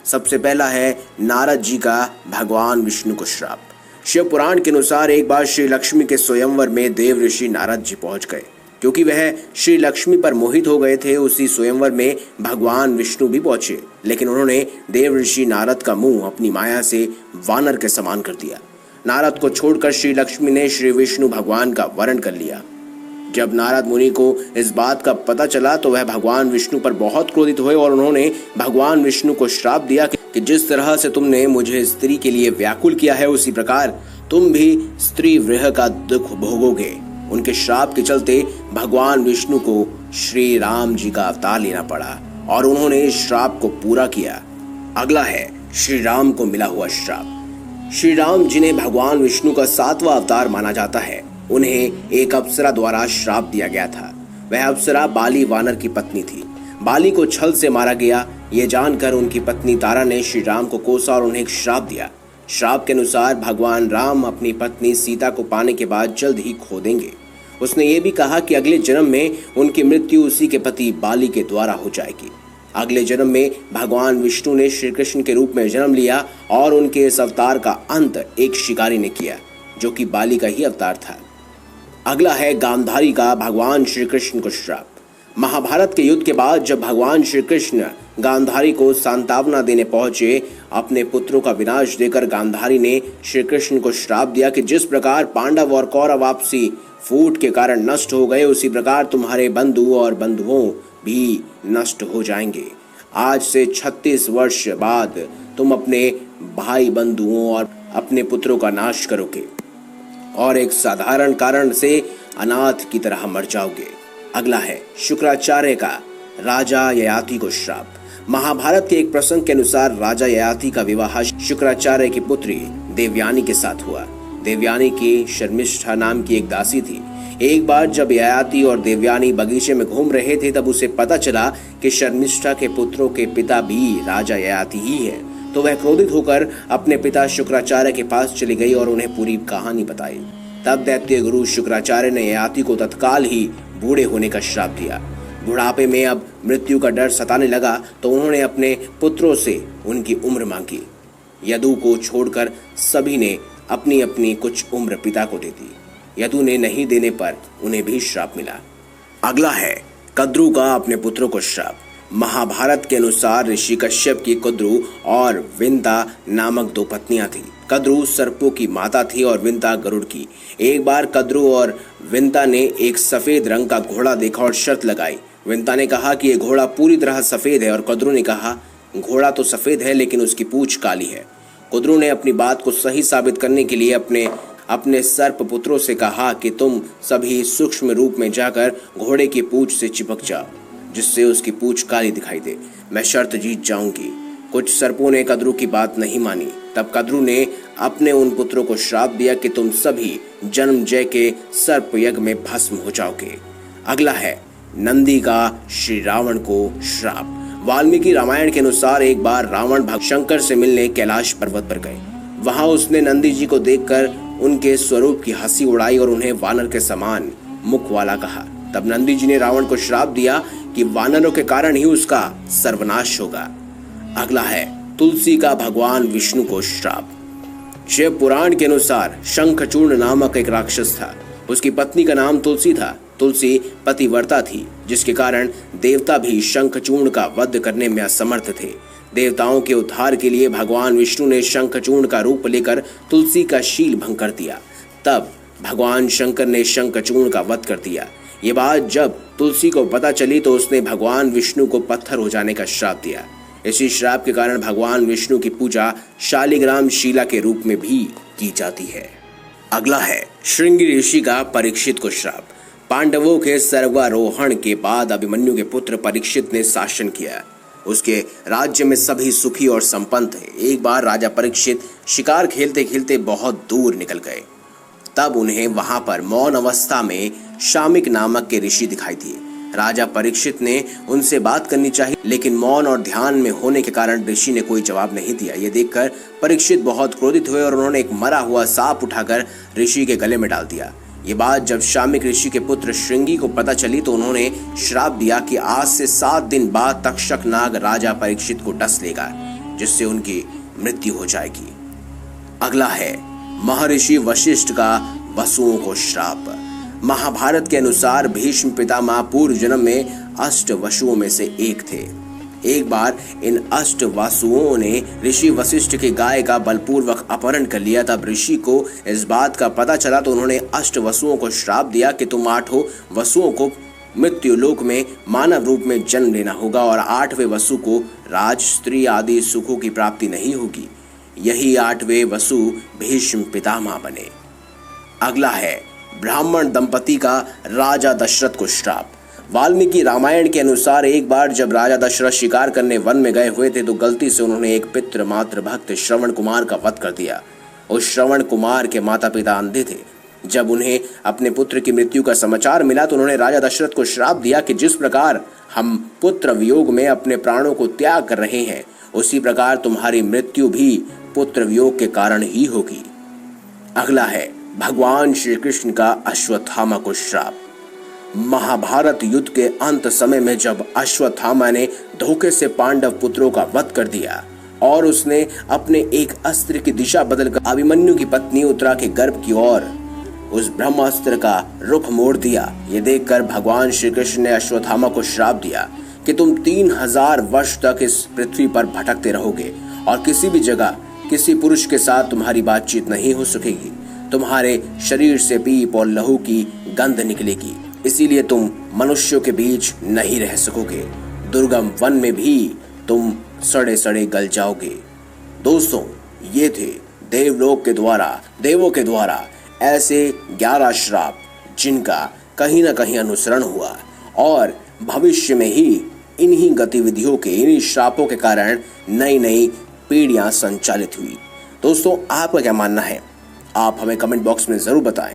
सबसे पहला है नारद जी का भगवान विष्णु को श्राप। शिव पुराण के अनुसार एक बार श्री लक्ष्मी के स्वयंवर में देव ऋषि नारद जी पहुंच गए। क्योंकि वह श्री लक्ष्मी पर मोहित हो गए थे, उसी स्वयंवर में भगवान विष्णु भी पहुंचे, लेकिन उन्होंने देव ऋषि नारद का मुंह अपनी माया से वानर के समान कर दिया। नारद को छोड़कर श्री लक्ष्मी ने श्री विष्णु भगवान का वरण कर लिया। जब नारद मुनि को इस बात का पता चला तो वह भगवान विष्णु पर बहुत क्रोधित हुए और उन्होंने भगवान विष्णु को श्राप दिया कि जिस तरह से तुमने मुझे स्त्री के लिए व्याकुल किया है, उसी प्रकार तुम भी स्त्री विरह का दुख भोगोगे। उनके श्राप के चलते भगवान विष्णु को श्री राम जी का अवतार लेना पड़ा और उन्होंने इस श्राप को पूरा किया। अगला है श्री राम को मिला हुआ श्राप। श्री राम जिन्हें भगवान विष्णु का 7वां अवतार माना जाता है, उन्हें एक अप्सरा द्वारा श्राप दिया गया था। वह अप्सरा बाली वानर की पत्नी थी। बाली को छल से मारा गया। ये जानकर उनकी पत्नी तारा ने श्री राम को कोसा और उन्हें एक श्राप दिया। श्राप के अनुसार भगवान राम अपनी पत्नी सीता को पाने के बाद जल्द ही खो देंगे। उसने ये भी कहा कि अगले जन्म में उनकी मृत्यु उसी के पति बाली के द्वारा हो जाएगी। अगले जन्म में भगवान विष्णु ने श्री कृष्ण के रूप में जन्म लिया और उनके इस अवतार का अंत एक शिकारी ने किया, जो कि बाली का ही अवतार था। अगला है गांधारी का भगवान श्री कृष्ण को श्राप। महाभारत के युद्ध के बाद जब भगवान श्री कृष्ण गांधारी को सांत्वना देने पहुंचे, अपने पुत्रों का विनाश देकर गांधारी ने श्री कृष्ण को श्राप दिया कि जिस प्रकार पांडव और कौरव आपसी फूट के कारण नष्ट हो गए, उसी प्रकार तुम्हारे बंधु और बंधुओं भी नष्ट हो जाएंगे। आज से 36 वर्ष बाद तुम अपने भाई बंधुओं और अपने पुत्रों का नाश करोगे और एक साधारण कारण से अनाथ की तरह मर जाओगे। अगला है शुक्राचार्य का राजा ययाति को श्राप। महाभारत के एक प्रसंग के अनुसार राजा ययाति का विवाह शुक्राचार्य की पुत्री देवयानी के साथ हुआ। देवयानी की शर्मिष्ठा नाम की एक दासी थी। एक बार जब ययाति और देवयानी बगीचे में घूम रहे थे, तब उसे पता चला कि शर्मिष्ठा के पुत्रों के पिता भी राजा ययाति ही है। तो वह क्रोधित होकर अपने पिता शुक्राचार्य के पास चली गई और उन्हें पूरी कहानी बताई। तब दैत्य गुरु शुक्राचार्य ने ययाति को तत्काल ही बूढ़े होने का श्राप दिया। बुढ़ापे में अब मृत्यु का डर सताने लगा तो उन्होंने अपने पुत्रों से उनकी उम्र मांगी। यदु को छोड़कर सभी ने अपनी अपनी कुछ उम्र पिता को दे दी। यदु ने नहीं देने पर उन्हें भी श्राप मिला। अगला है कद्रु का अपने पुत्रों को श्राप। महाभारत के अनुसार ऋषि कश्यप की कद्रु और विंता नामक 2 पत्नियां थी। कद्रु सर्पों की माता थी और विंता गरुड़ की। एक बार कद्रु और विंता ने एक सफेद रंग का घोड़ा देखा और शर्त लगाई। विंता ने कहा कि यह घोड़ा पूरी तरह सफेद है और कद्रु ने कहा घोड़ा तो सफेद है लेकिन उसकी पूंछ काली है। कद्रु ने अपनी बात को सही साबित करने के लिए अपने सर्प पुत्रों से कहा कि तुम सभी सूक्ष्म रूप में जाकर घोड़े की पूंछ से चिपक जाओ, जिससे उसकी पूंछ काली दिखाई दे। मैं शर्त जीत जाऊंगी। कुछ सर्पों ने कद्रु की बात नहीं मानी। तब कद्रु ने अपने उन पुत्रों को श्राप दिया कि तुम सभी जन्मजय के सर्प यज्ञ में भस्म हो जाओगे। अगला है नंदी का श्री रावण को श्राप। वाल्मीकि रामायण के अनुसार एक बार रावण शंकर से मिलने कैलाश पर्वत पर गए। वहां उसने नंदी जी को देखकर उनके स्वरूप की हंसी उड़ाई और उन्हें वानर के समान मुख वाला कहा। तब नंदी जी ने रावण को श्राप दिया कि वानरों के कारण ही उसका सर्वनाश होगा। अगला है तुलसी का भगवान विष्णु को श्राप। शिव पुराण के अनुसार शंखचूर्ण नामक एक राक्षस था। उसकी पत्नी का नाम तुलसी था। तुलसी पतिव्रता थी, जिसके कारण देवता भी शंखचूर्ण का वध करने में असमर्थ थे। देवताओं के उद्धार के लिए भगवान विष्णु ने शंखचूर्ण का रूप लेकर तुलसी का शील भंग कर दिया। तब भगवान शंकर ने शंखचूर्ण का वध कर दिया। ये बात जब तुलसी को पता चली तो उसने भगवान विष्णु को पत्थर हो जाने का श्राप दिया। इसी श्राप के कारण भगवान विष्णु की पूजा शालिग्राम शिला के रूप में भी की जाती है। अगला है श्रृंगी ऋषि का परीक्षित को श्राप। पांडवों के स्वर्गारोहण के बाद अभिमन्यु के पुत्र परीक्षित ने शासन किया। उसके राज्य में सभी सुखी और संपन्न थे। एक बार राजा परीक्षित शिकार खेलते खेलते बहुत दूर निकल गए। तब उन्हें वहां पर मौन अवस्था में शामिक नामक के ऋषि दिखाई दिए। राजा परीक्षित ने उनसे बात करनी चाहिए, लेकिन मौन और ध्यान में होने के कारण ऋषि ने कोई जवाब नहीं दिया। ये देखकर परीक्षित बहुत क्रोधित हुए और उन्होंने एक मरा हुआ सांप उठाकर ऋषि के गले में डाल दिया। ये बात जब शामिक ऋषि के पुत्र श्रृंगी को पता चली तो उन्होंने श्राप दिया कि आज से 7 दिन बाद तक्षक नाग राजा परीक्षित को डस लेगा। जिससे उनकी मृत्यु हो जाएगी। अगला है महर्षि वशिष्ठ का वसुओं को श्राप। महाभारत के अनुसार भीष्म पितामह पूर्व जन्म में अष्ट वसुओं में से एक थे। एक बार इन अष्ट वसुओं ने ऋषि वशिष्ठ की गाय का बलपूर्वक अपहरण कर लिया। तब ऋषि को इस बात का पता चला तो उन्होंने अष्ट वसुओं को श्राप दिया कि तुम 8 वसुओं को मृत्युलोक में मानव रूप में जन्म लेना होगा और 8वें वसु को राज, स्त्री आदि सुखों की प्राप्ति नहीं होगी। यही 8वें वसु भीष्म पितामह बने। अगला है ब्राह्मण दंपति का राजा दशरथ को श्राप। वाल्मीकि रामायण के अनुसार एक बार जब राजा दशरथ शिकार करने वन में गए हुए थे तो गलती से उन्होंने एक पितृ मात्र भक्त श्रवण कुमार का वध कर दिया। उस श्रवण कुमार के माता पिता अंधे थे। जब उन्हें अपने पुत्र की मृत्यु का समाचार मिला तो उन्होंने राजा दशरथ को श्राप दिया कि जिस प्रकार हम पुत्र वियोग में अपने प्राणों को त्याग कर रहे हैं, उसी प्रकार तुम्हारी मृत्यु भी पुत्र वियोग के कारण ही होगी। अगला है भगवान श्री कृष्ण का अश्वत्थामा को श्राप। महाभारत युद्ध के अंत समय में जब अश्वत्थामा ने धोखे से पांडव पुत्रों का वध कर दिया और उसने अपने एक अस्त्र की दिशा बदलकर अभिमन्यु की पत्नी उत्तरा के गर्भ की ओर उस ब्रह्मास्त्र का रुख मोड़ दिया, ये देखकर भगवान श्री कृष्ण ने अश्वत्थामा को श्राप दिया कि तुम 3000 वर्ष तक इस पृथ्वी पर भटकते रहोगे और किसी भी जगह किसी पुरुष के साथ तुम्हारी बातचीत नहीं हो सकेगी। तुम्हारे शरीर से पीप और लहू की गंध निकलेगी, इसीलिए तुम मनुष्यों के बीच नहीं रह सकोगे। दुर्गम वन में भी तुम सड़े सड़े गल जाओगे। दोस्तों, ये थे देवों के द्वारा ऐसे 11 श्राप जिनका कहीं ना कहीं अनुसरण हुआ और भविष्य में ही इन्हीं गतिविधियों के, इन्हीं श्रापों के कारण नई नई पीढ़ियां संचालित हुई। दोस्तों, आपका क्या मानना है? आप हमें कमेंट बॉक्स में जरूर बताएं।